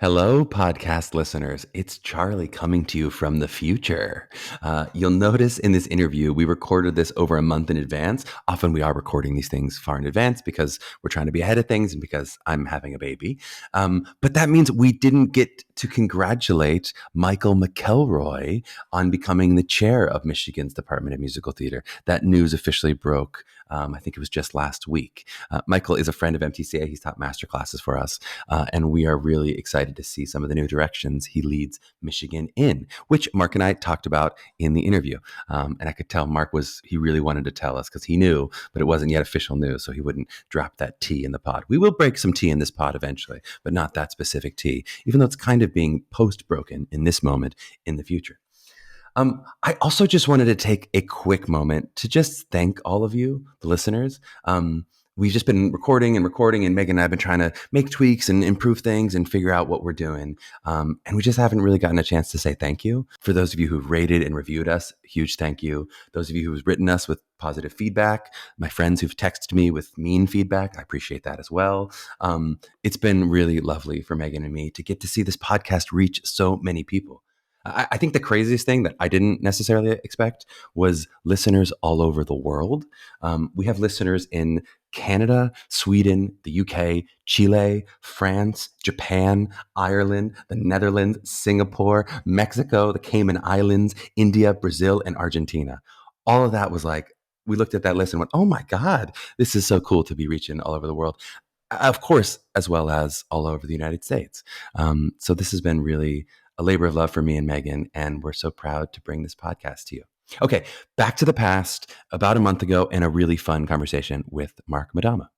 Hello, podcast listeners. It's Charlie coming to you from the future. You'll notice in this interview, we recorded this over a month in advance. Often we are recording these things far in advance because we're trying to be ahead of things and because I'm having a baby. But that means we didn't get to congratulate Michael McElroy on becoming the chair of Michigan's Department of Musical Theater. That news officially broke. I think it was just last week. Michael is a friend of MTCA. He's taught master classes for us. And we are really excited to see some of the new directions he leads Michigan in, which Mark and I talked about in the interview. And I could tell he really wanted to tell us because he knew, but it wasn't yet official news. So he wouldn't drop that tea in the pod. We will break some tea in this pod eventually, but not that specific tea, even though it's kind of being post-broken in this moment in the future. I also just wanted to take a quick moment to just thank all of you, the listeners. We've just been recording, and Meghan and I have been trying to make tweaks and improve things and figure out what we're doing. And we just haven't really gotten a chance to say thank you. For those of you who've rated and reviewed us, huge thank you. Those of you who've written us with positive feedback, my friends who've texted me with mean feedback, I appreciate that as well. It's been really lovely for Meghan and me to get to see this podcast reach so many people. I think the craziest thing that I didn't necessarily expect was listeners all over the world. We have listeners in Canada, Sweden, the UK, Chile, France, Japan, Ireland, the Netherlands, Singapore, Mexico, the Cayman Islands, India, Brazil, and Argentina. All of that was like, we looked at that list and went, oh my God, this is so cool to be reaching all over the world. Of course, as well as all over the United States. So this has been really a labor of love for me and Meghan, and we're so proud to bring this podcast to you. Okay, back to the past, about a month ago, and a really fun conversation with Mark Madama.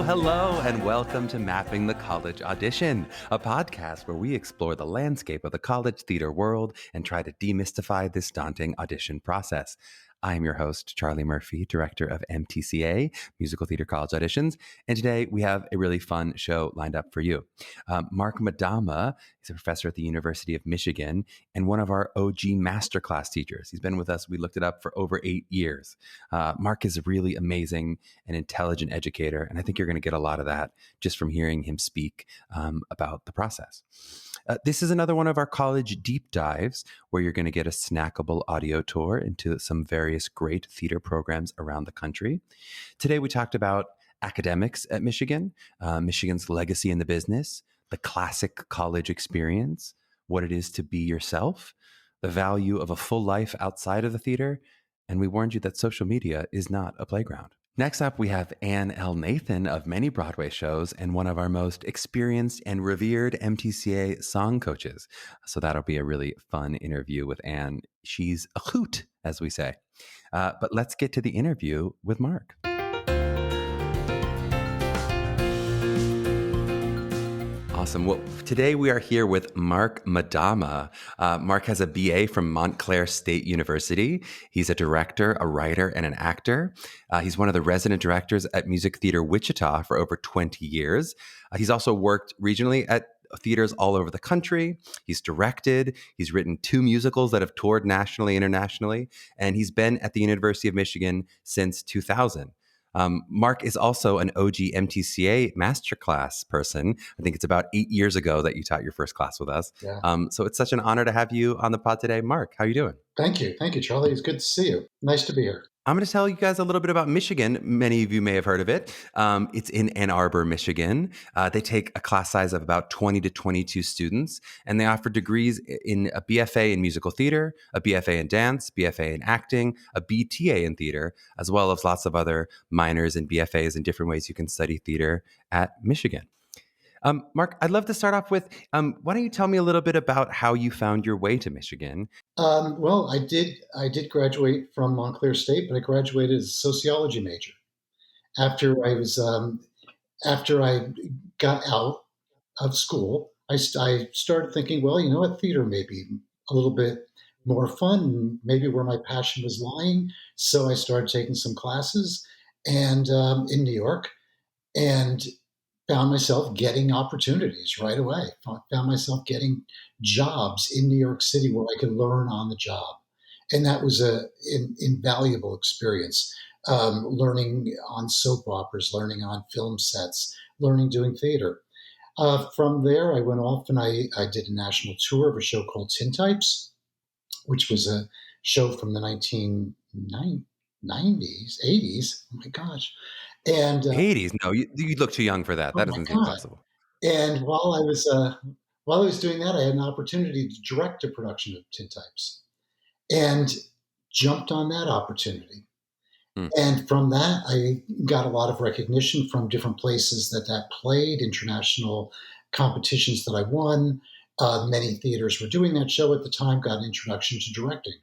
Hello, and welcome to Mapping the College Audition, a podcast where we explore the landscape of the college theater world and try to demystify this daunting audition process. I am your host, Charlie Murphy, director of MTCA, Musical Theater College Auditions, and today we have a really fun show lined up for you. Mark Madama is a professor at the University of Michigan and one of our OG masterclass teachers. He's been with us, we looked it up, for over 8 years. Mark is a really amazing and intelligent educator, and I think you're going to get a lot of that just from hearing him speak about the process. This is another one of our college deep dives where you're going to get a snackable audio tour into some various great theater programs around the country. Today, we talked about academics at Michigan, Michigan's legacy in the business, the classic college experience, what it is to be yourself, the value of a full life outside of the theater, and we warned you that social media is not a playground. Next up, we have Ann L. Nathan of many Broadway shows and one of our most experienced and revered MTCA song coaches. So that'll be a really fun interview with Ann. She's a hoot, as we say. But let's get to the interview with Mark. Awesome. Well, today we are here with Mark Madama. Mark has a BA from Montclair State University. He's a director, a writer, and an actor. He's one of the resident directors at Music Theater Wichita for over 20 years. He's also worked regionally at theaters all over the country. He's directed. He's written 2 musicals that have toured nationally, internationally, and he's been at the University of Michigan since 2000. Mark is also an OG MTCA masterclass person. I think it's about 8 years ago that you taught your first class with us. Yeah. So it's such an honor to have you on the pod today. Mark, how are you doing? Thank you, Charlie. It's good to see you. Nice to be here. I'm going to tell you guys a little bit about Michigan. Many of you may have heard of it. It's in Ann Arbor, Michigan. They take a class size of about 20 to 22 students, and they offer degrees in a BFA in musical theater, a BFA in dance, BFA in acting, a BTA in theater, as well as lots of other minors and BFAs and different ways you can study theater at Michigan. Mark, I'd love to start off with, why don't you tell me a little bit about how you found your way to Michigan? Well, I did graduate from Montclair State, but I graduated as a sociology major. After I got out of school, I started thinking, well, you know what, theater may be a little bit more fun, maybe where my passion was lying. So I started taking some classes and in New York, and found myself getting opportunities right away. Found myself getting jobs in New York City where I could learn on the job. And that was an invaluable experience. Learning on soap operas, learning on film sets, learning doing theater. From there, I went off and I did a national tour of a show called Tintypes, which was a show from the 1990s, 80s. Oh my gosh. And 80s? No, you look too young for that. oh That my doesn't seem God. possible. And while I was doing that, I had an opportunity to direct a production of Tintypes and jumped on that opportunity. Mm, And from that, I got a lot of recognition from different places that played, international competitions that I won. Many theaters were doing that show at the time, got an introduction to directing,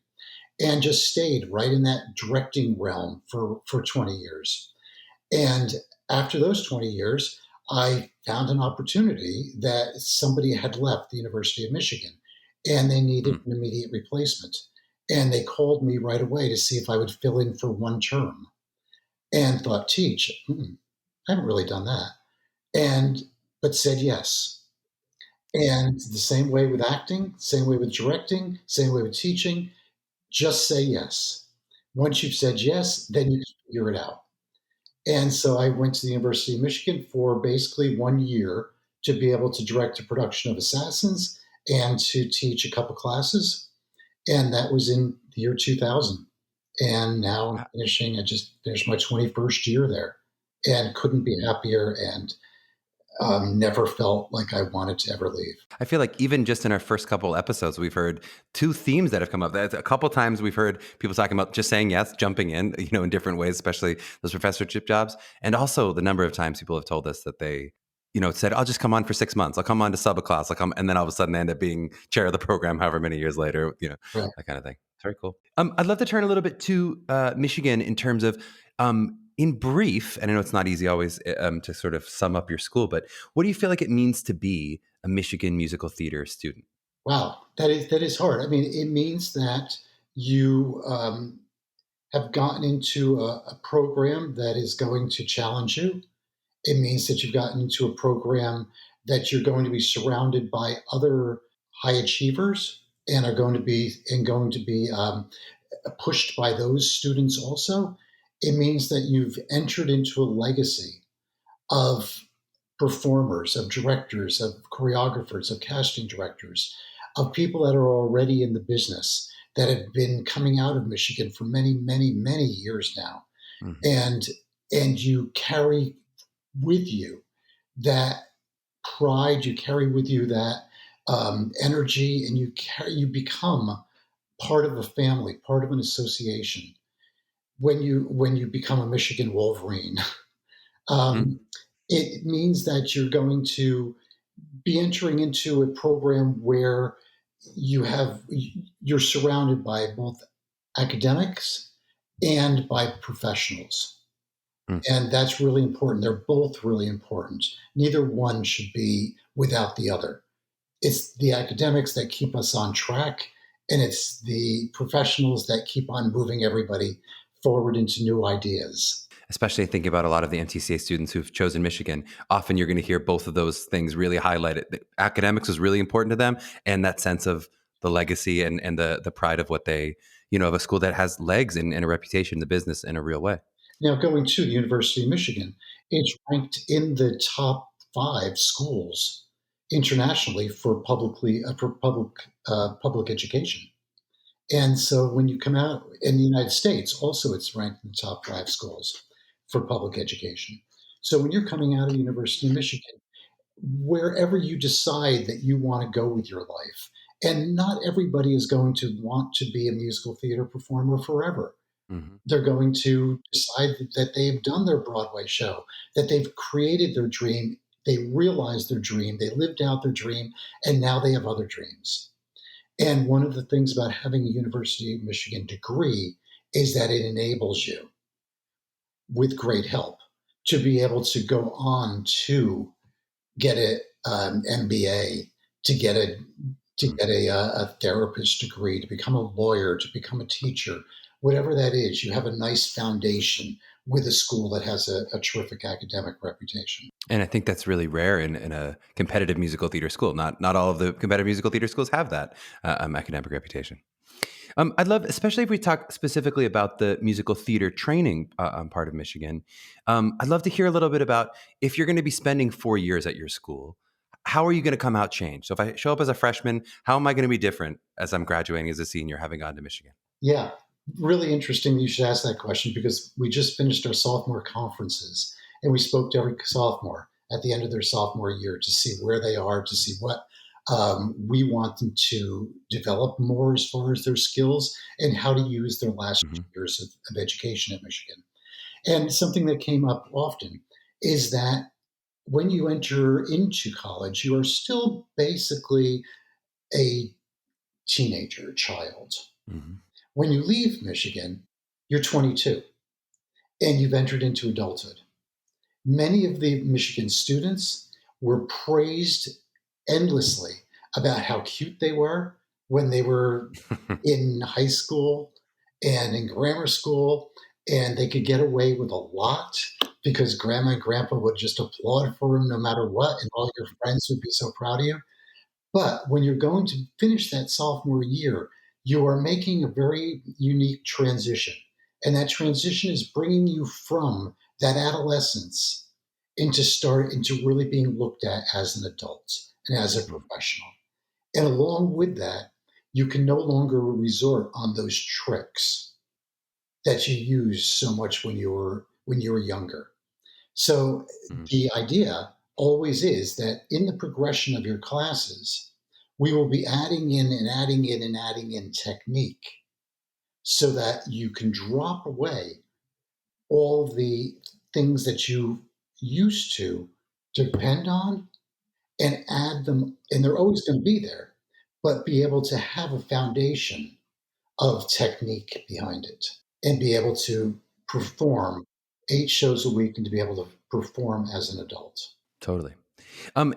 and just stayed right in that directing realm for 20 years. And after those 20 years, I found an opportunity that somebody had left the University of Michigan and they needed mm. an immediate replacement. And they called me right away to see if I would fill in for one term and thought, teach, I haven't really done that. And, but said yes. And the same way with acting, same way with directing, same way with teaching, just say yes. Once you've said yes, then you can figure it out. And so I went to the University of Michigan for basically 1 year to be able to direct a production of Assassins and to teach a couple classes. And that was in the year 2000. And now I'm finishing, I just finished my 21st year there and couldn't be happier and never felt like I wanted to ever leave. I feel like even just in our first couple episodes, we've heard two themes that have come up. A couple times we've heard people talking about just saying yes, jumping in, in different ways, especially those professorship jobs. And also the number of times people have told us that they, said, I'll just come on for 6 months. I'll come on to sub a class. I'll come. And then all of a sudden they end up being chair of the program, however many years later, Right. that kind of thing. It's very cool. I'd love to turn a little bit to Michigan in terms of, in brief, and I know it's not easy always to sort of sum up your school, but what do you feel like it means to be a Michigan musical theater student? Wow, that is hard. I mean, it means that you have gotten into a program that is going to challenge you. It means that you've gotten into a program that you're going to be surrounded by other high achievers and are going to be pushed by those students also. It means that you've entered into a legacy of performers, of directors, of choreographers, of casting directors, of people that are already in the business that have been coming out of Michigan for many, many, many years now. Mhm. And you carry with you that pride, you carry with you that energy, and you become part of a family, part of an association when you become a Michigan Wolverine. Mhm. Um, it means that you're going to be entering into a program where you're surrounded by both academics and by professionals. Mm. And that's really important. They're both really important. Neither one should be without the other. It's the academics that keep us on track, and it's the professionals that keep on moving everybody forward into new ideas. Especially thinking about a lot of the MTCA students who've chosen Michigan, often you're going to hear both of those things really highlighted. The academics is really important to them, and that sense of the legacy and the pride of what they, of a school that has legs and a reputation in the business in a real way. Now, going to the University of Michigan, it's ranked in the top 5 schools internationally for public education. And so when you come out in the United States, also it's ranked in the top 5 schools for public education. So when you're coming out of the University of Michigan, wherever you decide that you want to go with your life, and not everybody is going to want to be a musical theater performer forever. Mhm. They're going to decide that they've done their Broadway show, that they've created their dream, they realized their dream, they lived out their dream, and now they have other dreams. And one of the things about having a University of Michigan degree is that it enables you, with great help, to be able to go on to get an MBA, to get a Mm. a therapist degree, to become a lawyer, to become a teacher, whatever that is. You have a nice foundation with a school that has a terrific academic reputation. And I think that's really rare in a competitive musical theater school. Not all of the competitive musical theater schools have that academic reputation. I'd love, especially if we talk specifically about the musical theater training part of Michigan. I'd love to hear a little bit about if you're going to be spending 4 years at your school. How are you going to come out changed? So if I show up as a freshman, how am I going to be different as I'm graduating as a senior, having gone to Michigan? Yeah, really interesting you should ask that question because we just finished our sophomore conferences and we spoke to every sophomore at the end of their sophomore year to see where they are, to see what we want them to develop more as far as their skills and how to use their last Hmm. years of education at Michigan. And something that came up often is that when you enter into college, you are still basically a teenager, child. Hmm. When you leave Michigan, you're 22 and you've entered into adulthood. Many of the Michigan students were praised endlessly about how cute they were when they were in high school and in grammar school, and they could get away with a lot because grandma and grandpa would just applaud for them no matter what, and all your friends would be so proud of you. But when you're going to finish that sophomore year, you are making a very unique transition. And that transition is bringing you from that adolescence into really being looked at as an adult and as a professional. And along with that, you can no longer resort on those tricks that you used so much when you were younger. So Hmm. the idea always is that in the progression of your classes, we will be adding in and adding in and adding in technique so that you can drop away all the things that you used to depend on and add them, and they're always going to be there, but be able to have a foundation of technique behind it and be able to perform 8 shows a week and to be able to perform as an adult. Totally.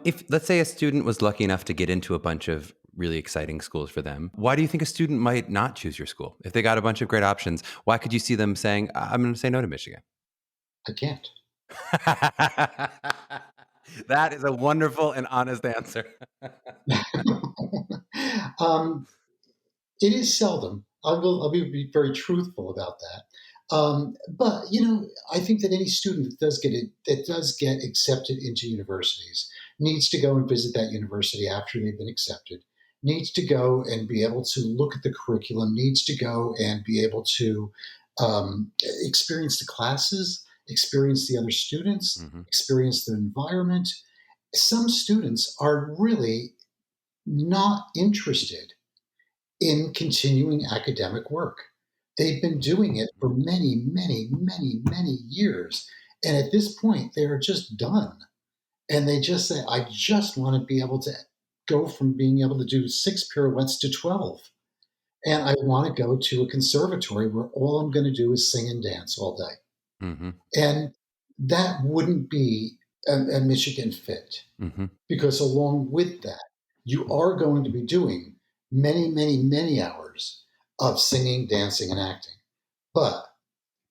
If let's say a student was lucky enough to get into a bunch of really exciting schools for them, why do you think a student might not choose your school? If they got a bunch of great options, why could you see them saying, I'm going to say no to Michigan? I can't. That is a wonderful and honest answer. um, it is seldom. I'll be very truthful about that. But I think that any student that does get accepted into universities needs to go and visit that university after they've been accepted. Needs to go and be able to look at the curriculum. Needs to go and be able to experience the classes, experience the other students, Hmm. experience the environment. Some students are really not interested in continuing academic work. They've been doing it for many, many, many, many years. And at this point, they're just done. And they just say, I just want to be able to go from being able to do 6 pirouettes to 12. And I want to go to a conservatory where all I'm going to do is sing and dance all day. Hmm. And that wouldn't be a Michigan fit. Hmm. Because along with that, you are going to be doing many, many, many hours of singing, dancing, and acting. But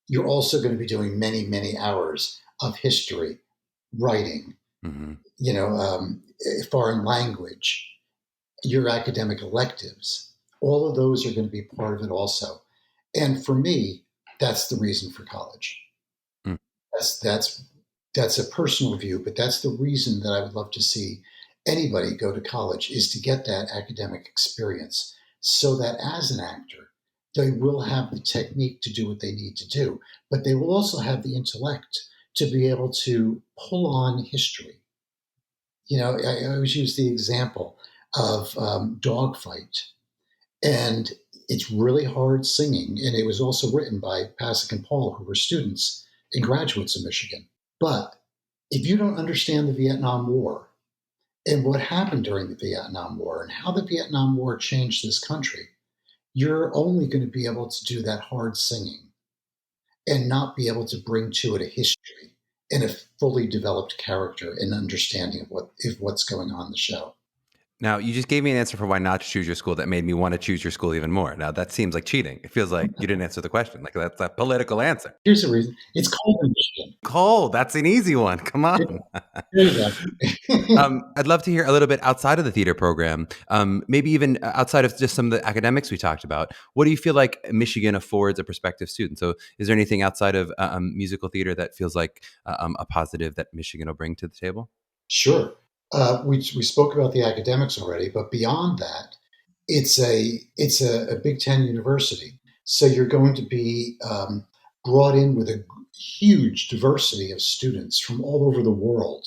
you're also going to be doing many, many hours of history, writing, Hmm. foreign language, your academic electives. All of those are going to be part of it also. And for me, that's the reason for college. That's that's that's a personal view, but that's the reason that I would love to see anybody go to college is to get that academic experience so that as an actor, they will have the technique to do what they need to do, but they will also have the intellect to be able to pull on history. I always use the example of Dogfight, and it's really hard singing, and it was also written by Pasek and Paul, who were students and graduates of Michigan. But if you don't understand the Vietnam War and what happened during the Vietnam War and how the Vietnam War changed this country, you're only going to be able to do that hard singing and not be able to bring to it a history and a fully developed character and understanding of what's going on in the show. Now, you just gave me an answer for why not to choose your school that made me want to choose your school even more. Now, that seems like cheating. It feels like you didn't answer the question. Like, that's a political answer. Here's the reason. It's cold in Michigan. Cole, that's an easy one. Come on. There you go. I'd love to hear a little bit outside of the theater program, maybe even outside of just some of the academics we talked about. What do you feel like Michigan affords a prospective student? So, is there anything outside of musical theater that feels like a positive that Michigan will bring to the table? Sure. We spoke about the academics already, but beyond that, it's a Big Ten university, so you're going to be brought in with a huge diversity of students from all over the world,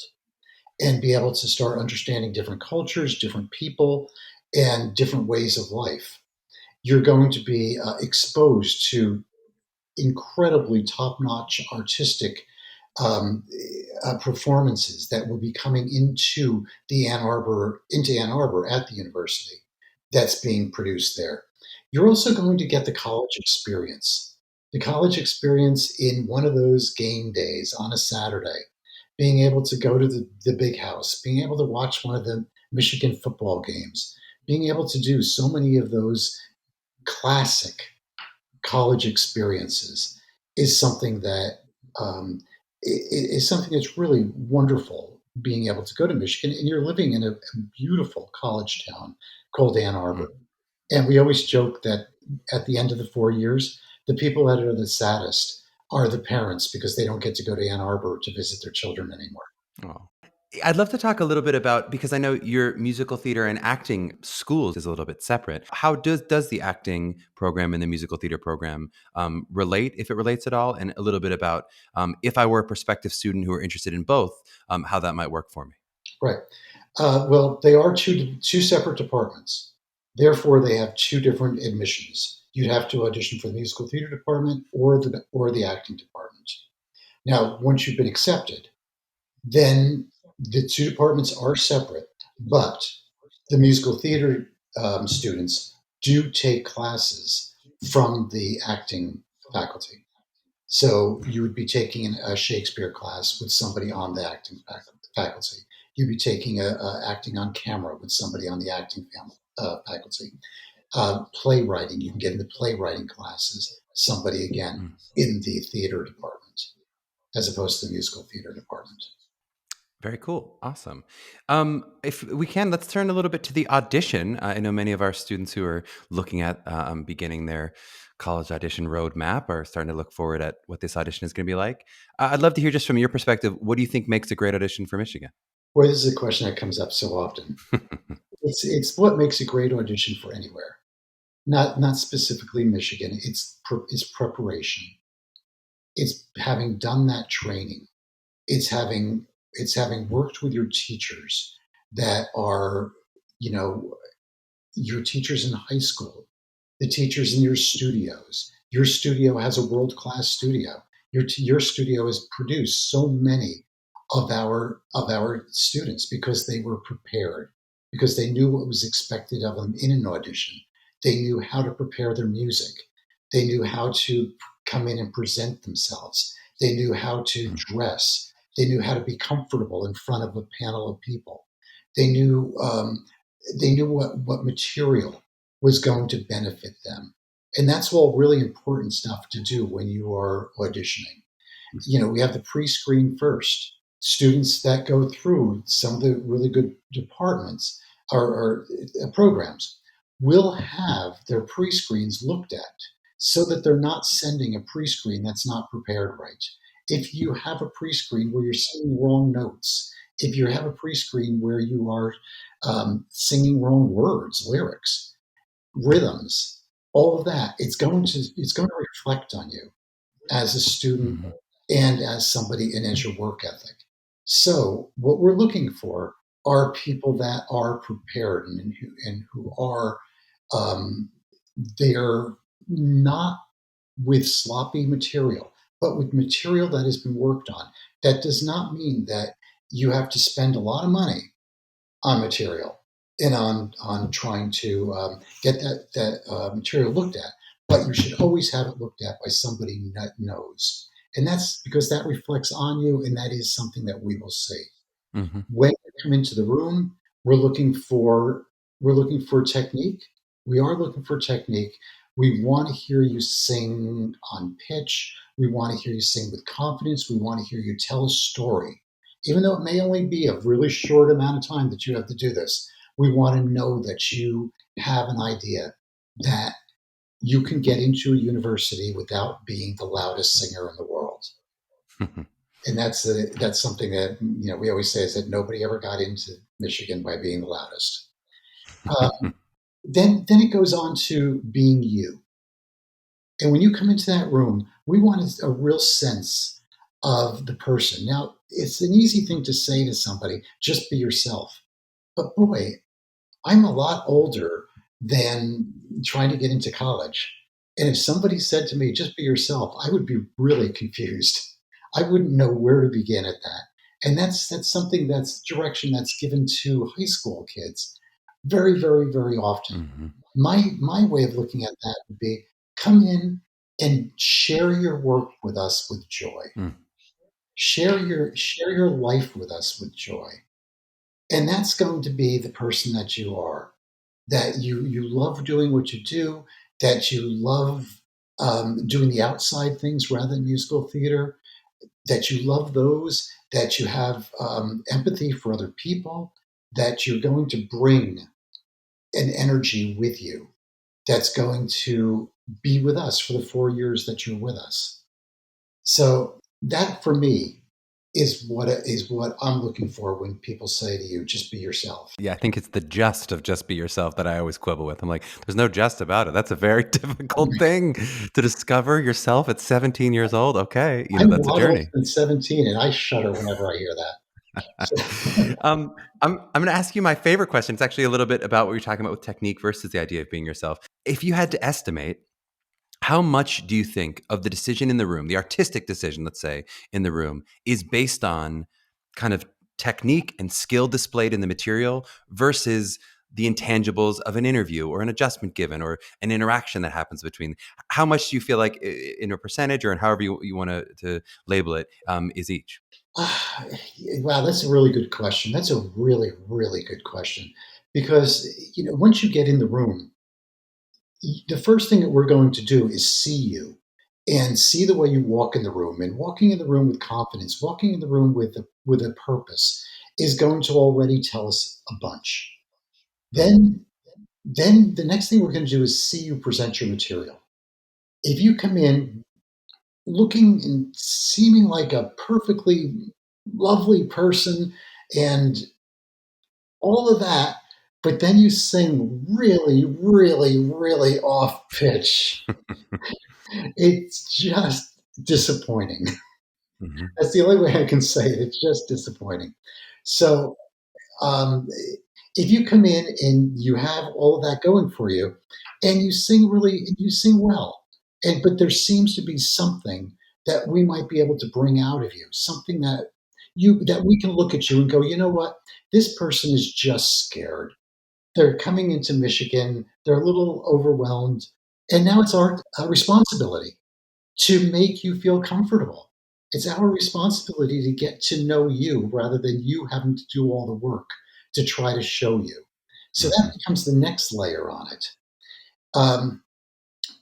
and be able to start understanding different cultures, different people, and different ways of life. You're going to be exposed to incredibly top-notch artistic um, performances that will be coming into Ann Arbor at the university that's being produced there. You're also going to get the college experience. The college experience in one of those game days on a Saturday, being able to go to the big house, being able to watch one of the Michigan football games, being able to do so many of those classic college experiences is something that is something that's really wonderful. Being able to go to Michigan, and you're living in a beautiful college town called Ann Mm. Arbor, and we always joke that at the end of the 4 years, the people that are the saddest are the parents because they don't get to go to Ann Arbor to visit their children anymore. Oh. I'd love to talk a little bit about because I know your musical theater and acting schools is a little bit separate. How does the acting program and the musical theater program relate, if it relates at all, and a little bit about if I were a prospective student who are interested in both, how that might work for me. Right. Well, they are two separate departments. Therefore, they have two different admissions. You'd have to audition for the musical theater department or the acting department. Now, once you've been accepted, then the two departments are separate, but the musical theater students do take classes from the acting faculty. So you would be taking a Shakespeare class with somebody on the acting faculty. You'd be taking a acting on camera with somebody on the acting faculty. Playwriting, you can get into playwriting classes, somebody again Mm. in the theater department, as opposed to the musical theater department. Very cool. Awesome. If we can, let's turn a little bit to the audition. I know many of our students who are looking at beginning their college audition roadmap are starting to look forward at what this audition is going to be like. I'd love to hear just from your perspective, what do you think makes a great audition for Michigan? Boy, this is a question that comes up so often. It's what makes a great audition for anywhere. Not specifically Michigan. It's preparation. It's having done that training. It's having worked with your teachers that are, you know, your teachers in high school, the teachers in your studios. Your studio has a world class studio. Your studio has produced so many of our students because they were prepared, because they knew what was expected of them in an audition. They knew how to prepare their music. They knew how to come in and present themselves. They knew how to dress. They knew how to be comfortable in front of a panel of people. They knew what material was going to benefit them. And that's all really important stuff to do when you are auditioning. We have the pre-screen first. Students that go through some of the really good departments or programs will have their pre-screens looked at so that they're not sending a pre-screen that's not prepared right. If you have a pre-screen where you're singing wrong notes, if you have a pre-screen where you are singing wrong words, lyrics, rhythms, all of that, it's going to reflect on you as a student Mhm. and as somebody and as your work ethic. So what we're looking for are people that are prepared and who are um, they're not with sloppy material, but with material that has been worked on. That does not mean that you have to spend a lot of money on material and on trying to get that material looked at. But you should always have it looked at by somebody that knows, and that's because that reflects on you, and that is something that we will see Mhm. when you come into the room. We're looking for we're looking for technique. We are looking for technique. We want to hear you sing on pitch. We want to hear you sing with confidence. We want to hear you tell a story. Even though it may only be a really short amount of time that you have to do this, we want to know that you have an idea that you can get into a university without being the loudest singer in the world. And that's something that we always say is that nobody ever got into Michigan by being the loudest. Then it goes on to being you. And when you come into that room, we want a real sense of the person. Now, it's an easy thing to say to somebody, just be yourself. But boy, I'm a lot older than trying to get into college. And if somebody said to me, just be yourself, I would be really confused. I wouldn't know where to begin at that. And that's something that's direction that's given to high school kids very, very, very often. Mm-hmm. My way of looking at that would be come in and share your work with us with joy. Mm. Share your life with us with joy. And that's going to be the person that you are, that you love doing what you do, that you love doing the outside things rather than musical theater, that you love those, that you have empathy for other people, that you're going to bring an energy with you that's going to be with us for the 4 years that you're with us. So that for me is what I'm looking for when people say to you, just be yourself. Yeah, I think it's the just of just be yourself that I always quibble with. I'm like, there's no just about it. That's a very difficult thing to discover yourself at 17 years old. Okay, I'm a that's a lot older journey. than 17, and I shudder whenever I hear that. So, I'm going to ask you my favorite question. It's actually a little bit about what you're talking about with technique versus the idea of being yourself. If you had to estimate, how much do you think of the decision in the room, the artistic decision, let's say, in the room, is based on kind of technique and skill displayed in the material versus the intangibles of an interview or an adjustment given or an interaction that happens between? How much do you feel like in a percentage or in however you want to label it is each? wow, that's a really good question. That's a really, really good question because once you get in the room, the first thing that we're going to do is see you and see the way you walk in the room. And walking in the room with confidence, walking in the room with a purpose, is going to already tell us a bunch. Mm, Then the next thing we're going to do is see you present your material. If you come in looking and seeming like a perfectly lovely person and all of that, but then you sing really, really, really off pitch, it's just disappointing. mhm. That's the only way I can say it. It's just disappointing. So um, if you come in and you have all of that going for you, and you sing well, and but there seems to be something that we might be able to bring out of you, something that we can look at you and go, you know what, this person is just scared. They're coming into Michigan, they're a little overwhelmed, and now it's our responsibility to make you feel comfortable. It's our responsibility to get to know you rather than you having to do all the work to try to show you. So that Mhm. becomes the next layer on it. Um,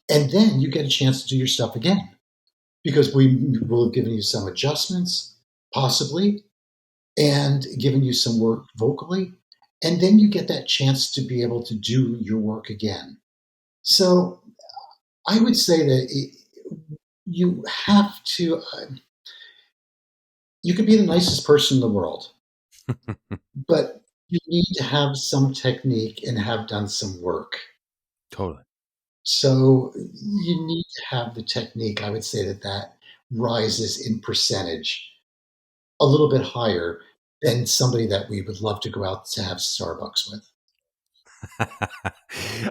and then you get a chance to do your stuff again because we will have given you some adjustments, possibly, and given you some work vocally. And then you get that chance to be able to do your work again. So I would say that you have to. You could be the nicest person in the world, but you need to have some technique and have done some work. Totally. So you need to have the technique. I would say that rises in percentage a little bit higher than somebody that we would love to go out to have Starbucks with.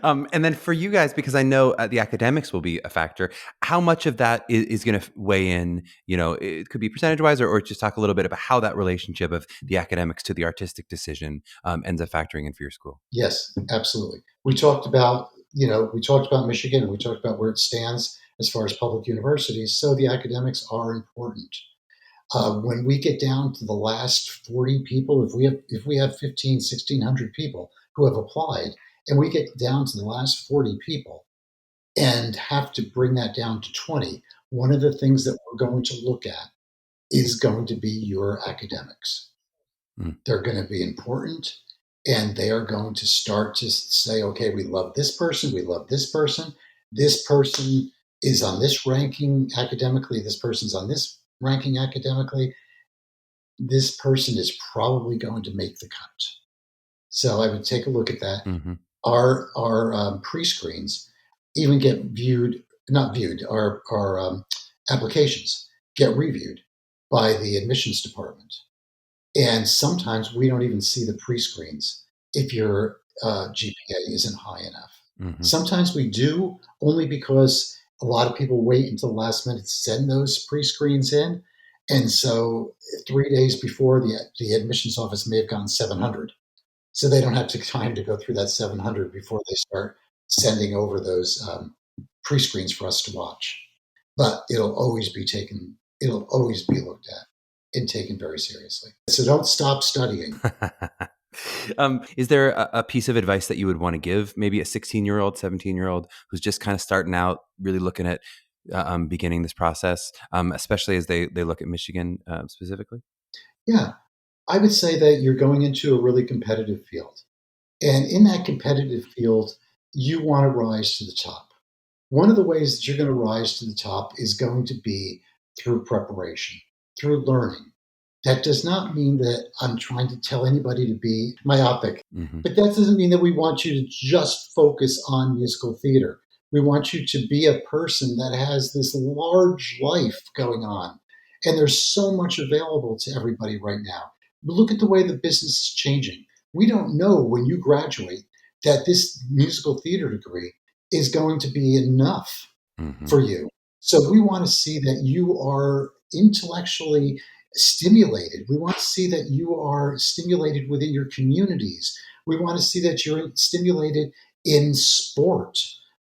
And then for you guys, because I know the academics will be a factor, how much of that is going to weigh in? It could be percentage wise, or just talk a little bit about how that relationship of the academics to the artistic decision ends up factoring in for your school. Yes, absolutely. We talked about Michigan and we talked about where it stands as far as public universities. So the academics are important. When we get down to the last 40 people, if we have 15, 1,600 people who have applied, and we get down to the last 40 people and have to bring that down to 20, one of the things that we're going to look at is going to be your academics. Mm. They're going to be important, and they are going to start to say, okay, we love this person, we love this person is on this ranking academically, this person's on this ranking academically, this person is probably going to make the cut. So I would take a look at that. Mm-hmm. Our pre-screens even get viewed, not viewed, our applications get reviewed by the admissions department. And sometimes we don't even see the pre-screens if your GPA isn't high enough. Mm-hmm. Sometimes we do, only because a lot of people wait until the last minute to send those pre-screens in. And so 3 days before, the admissions office may have gotten 700. So they don't have time to go through that 700 before they start sending over those pre-screens for us to watch. But it'll always be looked at and taken very seriously. So don't stop studying. Is there a piece of advice that you would want to give maybe a 16-year-old, 17-year-old who's just kind of starting out, really looking at beginning this process, especially as they look at Michigan specifically? Yeah, I would say that you're going into a really competitive field. And in that competitive field, you want to rise to the top. One of the ways that you're going to rise to the top is going to be through preparation, through learning. That does not mean that I'm trying to tell anybody to be myopic, Mm-hmm. but that doesn't mean that we want you to just focus on musical theater. We want you to be a person that has this large life going on. And there's so much available to everybody right now. But look at the way the business is changing. We don't know when you graduate that this musical theater degree is going to be enough Mm-hmm. for you. So we want to see that you are intellectually stimulated. We want to see that you are stimulated within your communities. We want to see that you're stimulated in sport.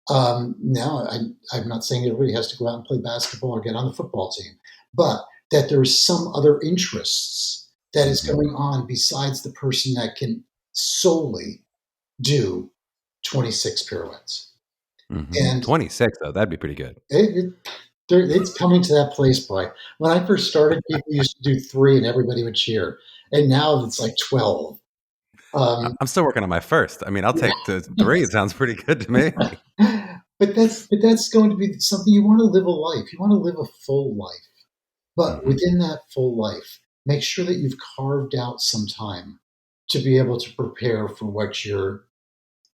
Now, I'm not saying everybody has to go out and play basketball or get on the football team, but that there's some other interests that is Mm-hmm. going on besides the person that can solely do 26 pirouettes. Mm-hmm. And 26, though, that'd be pretty good. it's coming to that place, boy. When I first started, people used to do 3 and everybody would cheer. And now it's like 12. I'm still working on my first. I mean, I'll take the 3. It sounds pretty good to me. But that's going to be something. You want to live a life. You want to live a full life. But Mm-hmm. within that full life, make sure that you've carved out some time to be able to prepare for what your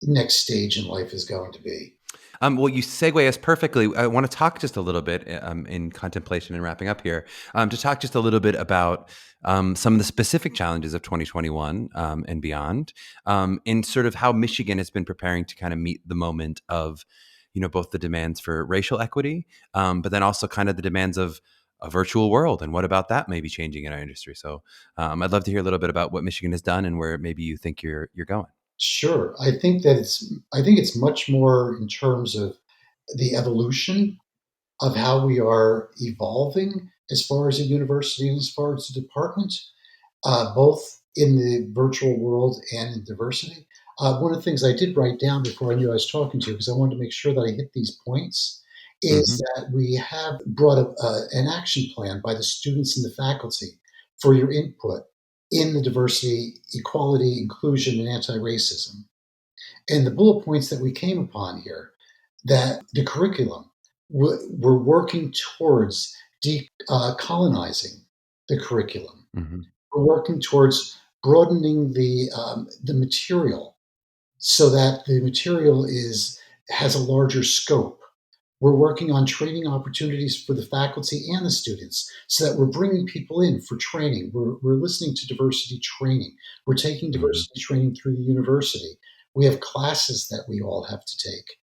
next stage in life is going to be. Well, you segue us perfectly. I want to talk just a little bit in contemplation and wrapping up here, to talk just a little bit about some of the specific challenges of 2021 and beyond, in sort of how Michigan has been preparing to kind of meet the moment of, both the demands for racial equity, but then also kind of the demands of a virtual world and what about that may be changing in our industry. So I'd love to hear a little bit about what Michigan has done and where maybe you think you're going. Sure. I think it's much more in terms of the evolution of how we are evolving as far as a university and as far as a department, both in the virtual world and in diversity. One of the things I did write down before I knew I was talking to you, because I wanted to make sure that I hit these points, Mm-hmm. is that we have brought up an action plan by the students and the faculty for your input in the diversity, equality, inclusion, and anti-racism. And the bullet points that we came upon here, that the curriculum, we're working towards decolonizing the curriculum. Mm-hmm. We're working towards broadening the material so that the material has a larger scope. We're working on training opportunities for the faculty and the students so that we're bringing people in for training. We're listening to diversity training. We're taking Mm-hmm. diversity training through the university. We have classes that we all have to take.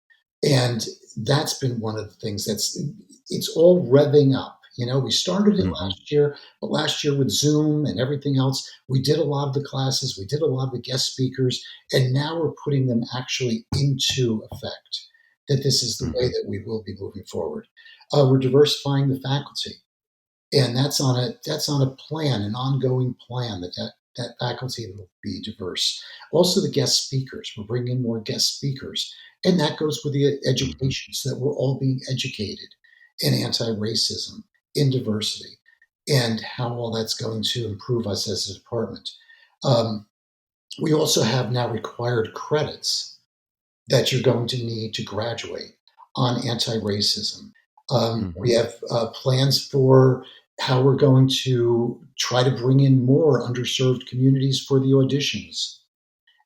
And that's been one of the things it's all revving up. We started it Mm-hmm. last year, but last year with Zoom and everything else, we did a lot of the classes, we did a lot of the guest speakers, and now we're putting them actually into effect. That this is the way Mm-hmm. that we will be moving forward. We're diversifying the faculty. and that's on a plan, an ongoing plan that faculty will be diverse. Also, the guest speakers, we're bringing in more guest speakers, and that goes with the Hmm. education, so that we're all being educated in anti-racism, in diversity, and how all that's going to improve us as a department. Um, we also have now required credits that you're going to need to graduate on anti-racism. Hmm. We have plans for how we're going to try to bring in more underserved communities for the auditions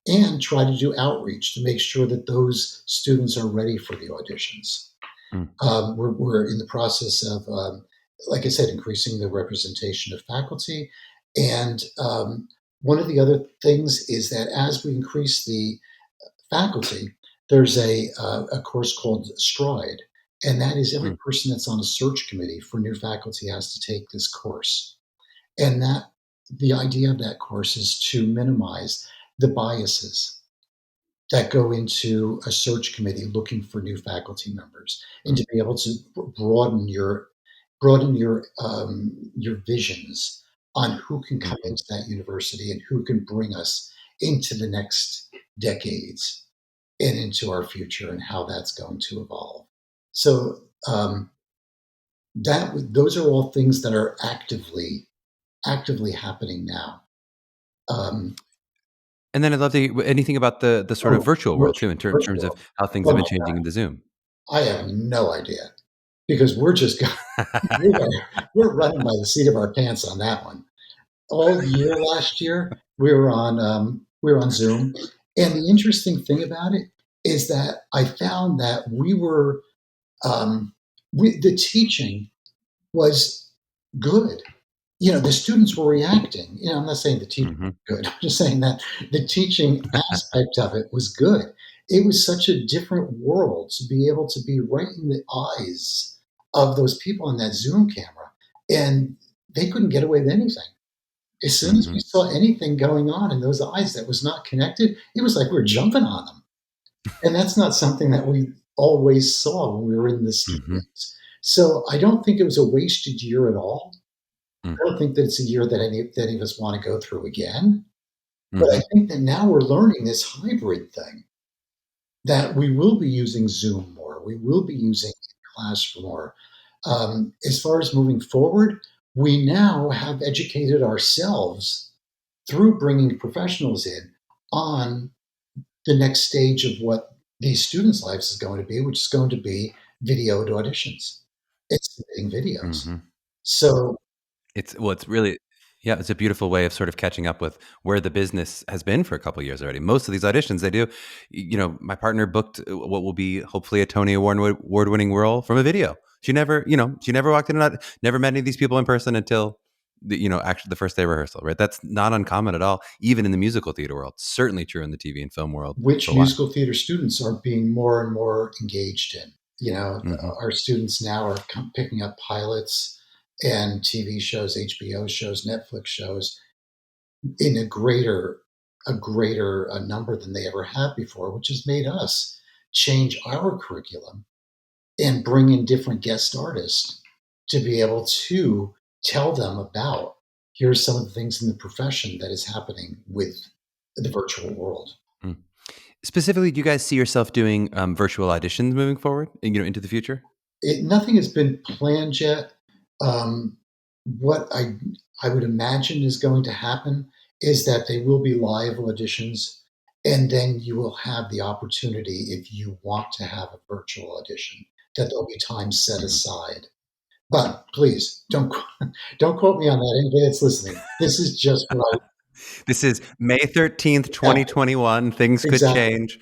and try to do outreach to make sure that those students are ready for the auditions. We're in the process of, like I said, increasing the representation of faculty. And one of the other things is that as we increase the faculty, there's a course called Stride, and that is every person that's on a search committee for new faculty has to take this course. And that the idea of that course is to minimize the biases that go into a search committee looking for new faculty members, and to be able to broaden your visions on who can come Hmm. into that university and who can bring us into the next decades and into our future and how that's going to evolve. So those are all things that are actively happening now. Um, And then I'd love to hear anything about the sort of oh, virtual world too, in terms of virtual. how things Oh have been my changing in the Zoom. God, I have no idea because we we're running by the seat of our pants on that one. All year last year, we were on Zoom, and the interesting thing about it is that I found that um, the teaching was good. The students were reacting. I'm not saying the teaching Hmm. was good. I'm just saying that the teaching aspect of it was good. It was such a different world to be able to be right in the eyes of those people in that Zoom camera, and they couldn't get away with anything. As soon as we Hmm. saw anything going on in those eyes that was not connected, it was like we were jumping on them. And that's not something that we always saw when we were in the Hmm. studios. So I don't think it was a wasted year at all. I Hmm. don't think that it's a year that any of us want to go through again. But I Hmm. think that now we're learning this hybrid thing that we will be using Zoom more. We will be using class more. As far as moving forward, we now have educated ourselves through bringing professionals in on the next stage of what these students' lives is going to be, which is going to be videoed auditions. It's submitting videos. Hmm. So It's really, yeah, it's a beautiful way of sort of catching up with where the business has been for a couple of years already. Most of these auditions they do, my partner booked what will be hopefully a Tony Award winning role from a video. She never walked in and never met any of these people in person until actually the first day rehearsal, right? That's not uncommon at all, even in the musical theater world. Certainly true in the TV and film world for which a while. musical theater students are being more and more engaged in. Hmm. Our students now are picking up pilots and TV shows, HBO shows, Netflix shows in a greater number than they ever have before, which has made us change our curriculum and bring in different guest artists to be able to tell them about here's some of the things in the profession that is happening with the virtual world. Specifically, do you guys see yourself doing virtual auditions moving forward, into the future? Nothing has been planned yet. What I would imagine is going to happen is that they will be live auditions, and then you will have the opportunity, if you want to have a virtual audition, that there'll be time set Mhm. aside. But please don't quote me on that. Anybody that's listening, this is just what I This is May 13th, exactly 2021. Things could exactly. change.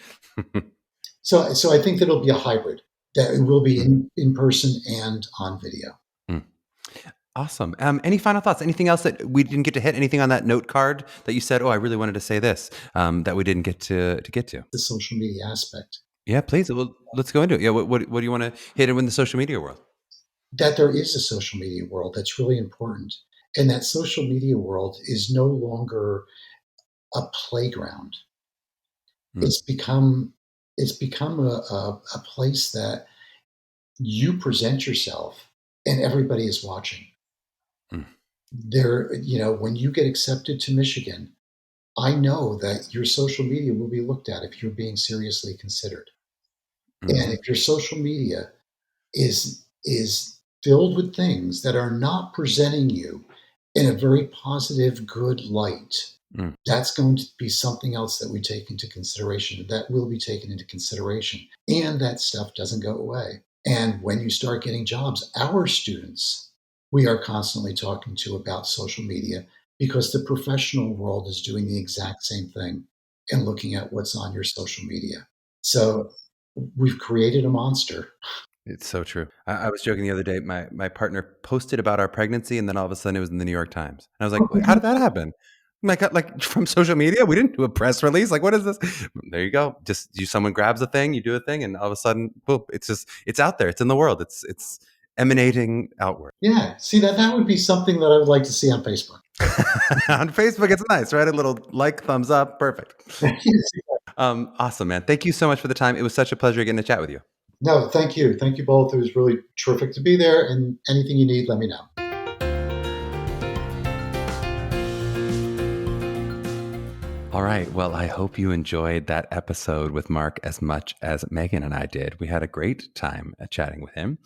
So I think that it'll be a hybrid. That it will be Mhm. in person and on video. Mm. Awesome. Any final thoughts? Anything else that we didn't get to hit? Anything on that note card that you said, "Oh, I really wanted to say this," that we didn't get to get to? The social media aspect. Yeah, please. Well, let's go into it. Yeah. What do you want to hit in the social media world? That there is a social media world that's really important, and that social media world is no longer a playground. Mm. It's become a place that you present yourself and everybody is watching. Mm, When you get accepted to Michigan, I know that your social media will be looked at if you're being seriously considered. And mm, if your social media is filled with things that are not presenting you in a very positive, good light, mm. that's going to be something else that we take into consideration, that will be taken into consideration. And that stuff doesn't go away. And when you start getting jobs, our students, we are constantly talking to about social media because the professional world is doing the exact same thing and looking at what's on your social media. So we've created a monster. It's so true. I was joking the other day. My partner posted about our pregnancy, and then all of a sudden it was in the New York Times. And I was like, "Wait, how did that happen?" Like from social media, we didn't do a press release. Like, what is this? There you go. Just someone grabs a thing, you do a thing, and all of a sudden, boom! It's out there. It's in the world. It's emanating outward. Yeah, see that would be something that I would like to see on Facebook. On Facebook, it's nice, right? A little like, thumbs up, perfect. Awesome, man. Thank you so much for the time. It was such a pleasure getting to chat with you. No, thank you. Thank you both. It was really terrific to be there. And anything you need, let me know. All right. Well, I hope you enjoyed that episode with Mark as much as Meghan and I did. We had a great time chatting with him.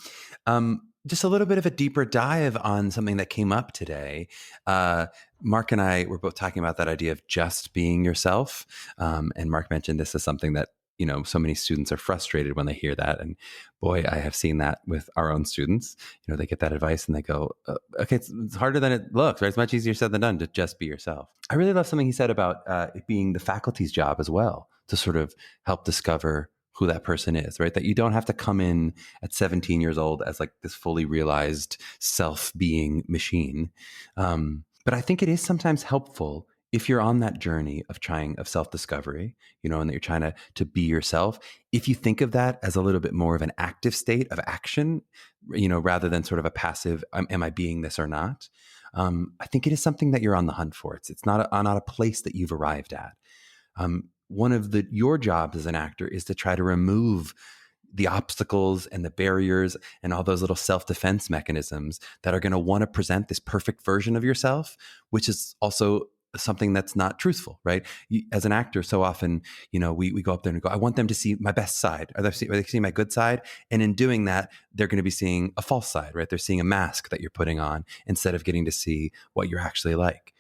Just a little bit of a deeper dive on something that came up today. Mark and I were both talking about that idea of just being yourself. And Mark mentioned this as something that, so many students are frustrated when they hear that. And boy, I have seen that with our own students. They get that advice and they go, okay, it's harder than it looks, right? It's much easier said than done to just be yourself. I really love something he said about it being the faculty's job as well to sort of help discover who that person is, right? That you don't have to come in at 17 years old as like this fully realized self-being machine. But I think it is sometimes helpful if you're on that journey of self-discovery, and that you're trying to be yourself, if you think of that as a little bit more of an active state of action, rather than sort of a passive, am I being this or not? I think it is something that you're on the hunt for. It's not a place that you've arrived at. One of your jobs as an actor is to try to remove the obstacles and the barriers and all those little self-defense mechanisms that are going to want to present this perfect version of yourself, which is also something that's not truthful, right? As an actor, so often, we go up there and go, I want them to see my best side. Are they seeing my good side? And in doing that, they're going to be seeing a false side, right? They're seeing a mask that you're putting on instead of getting to see what you're actually like.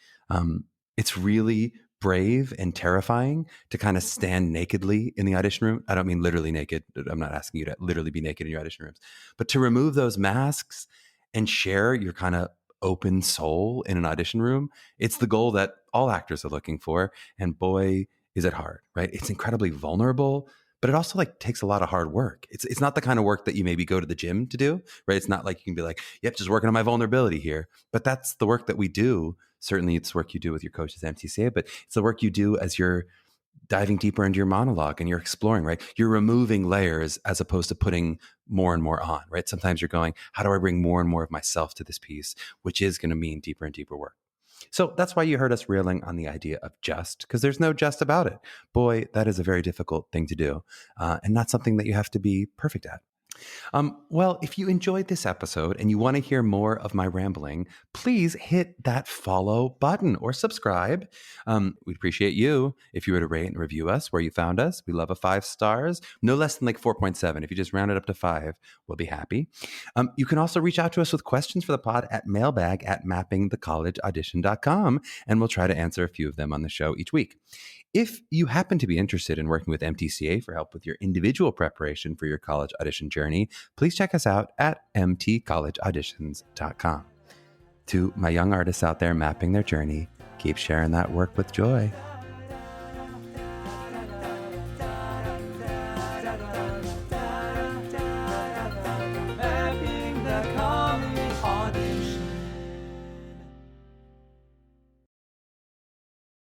It's really brave and terrifying to kind of stand nakedly in the audition room. I don't mean literally naked. I'm not asking you to literally be naked in your audition rooms, but to remove those masks and share your kind of open soul in an audition room. It's the goal that all actors are looking for. And boy, is it hard, right? It's incredibly vulnerable, but it also like takes a lot of hard work. It's not the kind of work that you maybe go to the gym to do, right? It's not like you can be like, yep, just working on my vulnerability here. But that's the work that we do. Certainly it's work you do with your coaches MTCA, but it's the work you do as you're diving deeper into your monologue and you're exploring, right? You're removing layers as opposed to putting more and more on, right? Sometimes you're going, how do I bring more and more of myself to this piece, which is going to mean deeper and deeper work. So that's why you heard us railing on the idea of just, because there's no just about it. Boy, that is a very difficult thing to do, and not something that you have to be perfect at. Well, if you enjoyed this episode and you want to hear more of my rambling, please hit that follow button or subscribe. We'd appreciate you if you were to rate and review us where you found us. We love a 5 stars, no less than like 4.7. If you just round it up to 5, we'll be happy. You can also reach out to us with questions for the pod at mailbag@mappingthecollegeaudition.com, and we'll try to answer a few of them on the show each week. If you happen to be interested in working with MTCA for help with your individual preparation for your college audition journey, please check us out at mtcollegeauditions.com. To my young artists out there mapping their journey, keep sharing that work with joy.